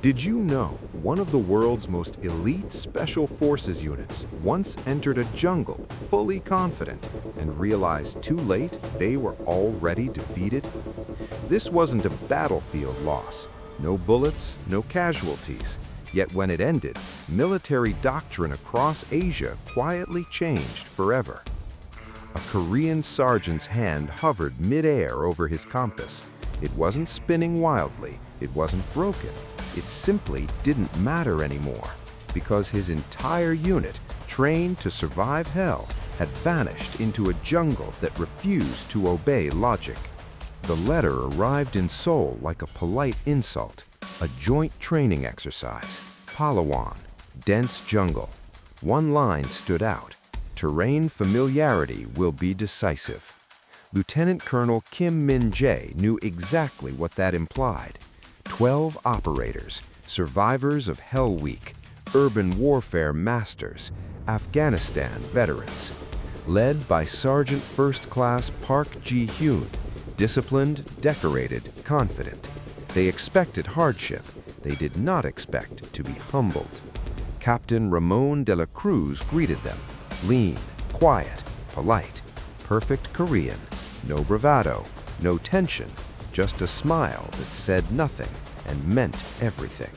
Did you know one of the world's most elite special forces units once entered a jungle fully confident and realized too late they were already defeated? This wasn't a battlefield loss. No bullets, no casualties. Yet when it ended, military doctrine across Asia quietly changed forever. A Korean sergeant's hand hovered mid-air over his compass. It wasn't spinning wildly, it wasn't broken. It simply didn't matter anymore, because his entire unit, trained to survive hell, had vanished into a jungle that refused to obey logic. The letter arrived in Seoul like a polite insult, a joint training exercise. Palawan, dense jungle. One line stood out: terrain familiarity will be decisive. Lieutenant Colonel Kim Min-jae knew exactly what that implied. 12 operators, survivors of Hell Week, urban warfare masters, Afghanistan veterans. Led by Sergeant First Class Park Ji-hyun, disciplined, decorated, confident. They expected hardship. They did not expect to be humbled. Captain Ramon de la Cruz greeted them, lean, quiet, polite, perfect Korean, no bravado, no tension, just a smile that said nothing and meant everything.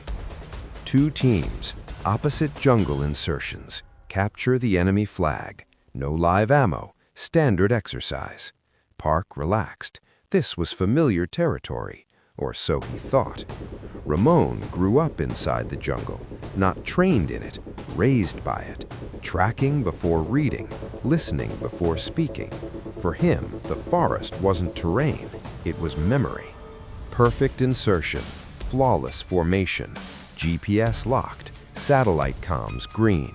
Two teams, opposite jungle insertions, capture the enemy flag, no live ammo, standard exercise. Park relaxed. This was familiar territory, or so he thought. Ramon grew up inside the jungle, not trained in it, raised by it, tracking before reading, listening before speaking. For him, the forest wasn't terrain, it was memory. Perfect insertion, flawless formation, GPS locked, satellite comms green.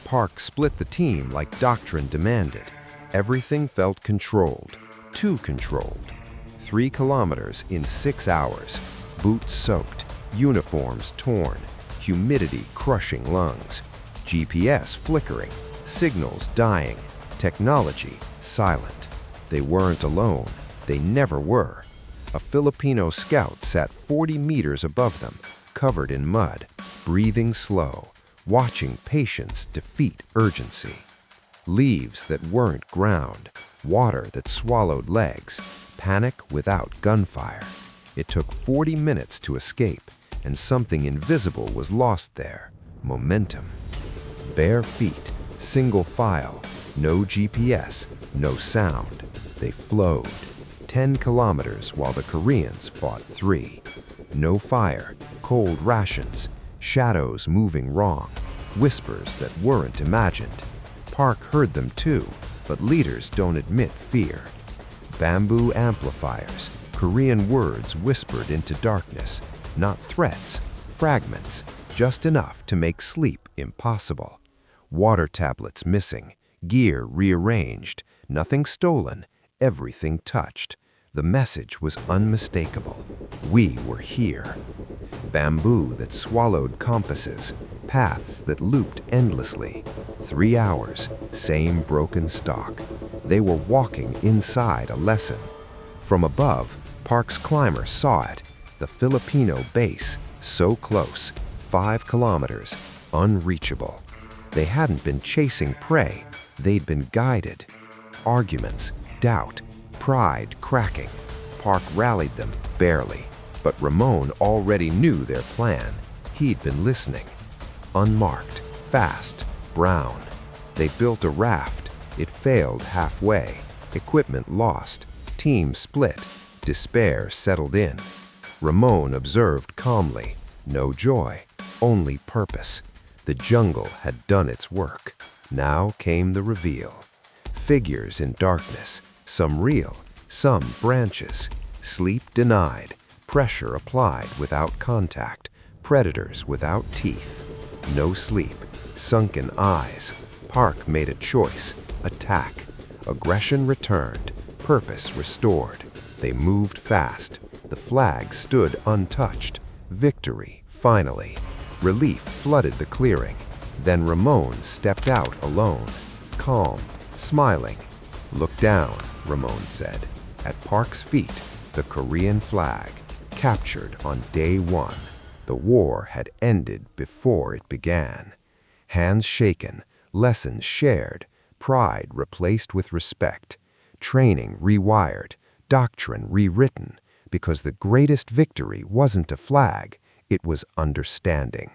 Park split the team like doctrine demanded. Everything felt controlled, too controlled. 3 kilometers in 6 hours, boots soaked, uniforms torn, humidity crushing lungs, GPS flickering, signals dying, technology silent. They weren't alone. They never were. A Filipino scout sat 40 meters above them, covered in mud, breathing slow, watching patience defeat urgency. Leaves that weren't ground, water that swallowed legs, panic without gunfire. It took 40 minutes to escape, and something invisible was lost there: momentum. Bare feet, single file, no GPS, no sound. They flowed. 10 kilometers while the Koreans fought 3. No fire, cold rations, shadows moving wrong, whispers that weren't imagined. Park heard them too, but leaders don't admit fear. Bamboo amplifiers, Korean words whispered into darkness, not threats, fragments, just enough to make sleep impossible. Water tablets missing, gear rearranged, nothing stolen, everything touched. The message was unmistakable. We were here. Bamboo that swallowed compasses, paths that looped endlessly. 3 hours, same broken stock. They were walking inside a lesson. From above, Park's climber saw it. The Filipino base, so close, 5 kilometers, unreachable. They hadn't been chasing prey. They'd been guided. Arguments, doubt, pride cracking. Park rallied them, barely. But Ramon already knew their plan. He'd been listening. Unmarked, fast, brown. They built a raft. It failed halfway. Equipment lost. Team split. Despair settled in. Ramon observed calmly. No joy, only purpose. The jungle had done its work. Now came the reveal. Figures in darkness, some real, some branches. Sleep denied, pressure applied without contact, predators without teeth. No sleep, sunken eyes. Park made a choice: attack. Aggression returned, purpose restored. They moved fast. The flag stood untouched. Victory, finally. Relief flooded the clearing. Then Ramon stepped out alone, calm, smiling. "Look down," Ramon said. At Park's feet, the Korean flag, captured on day 1. The war had ended before it began. Hands shaken, lessons shared, pride replaced with respect, training rewired, doctrine rewritten, because the greatest victory wasn't a flag, it was understanding.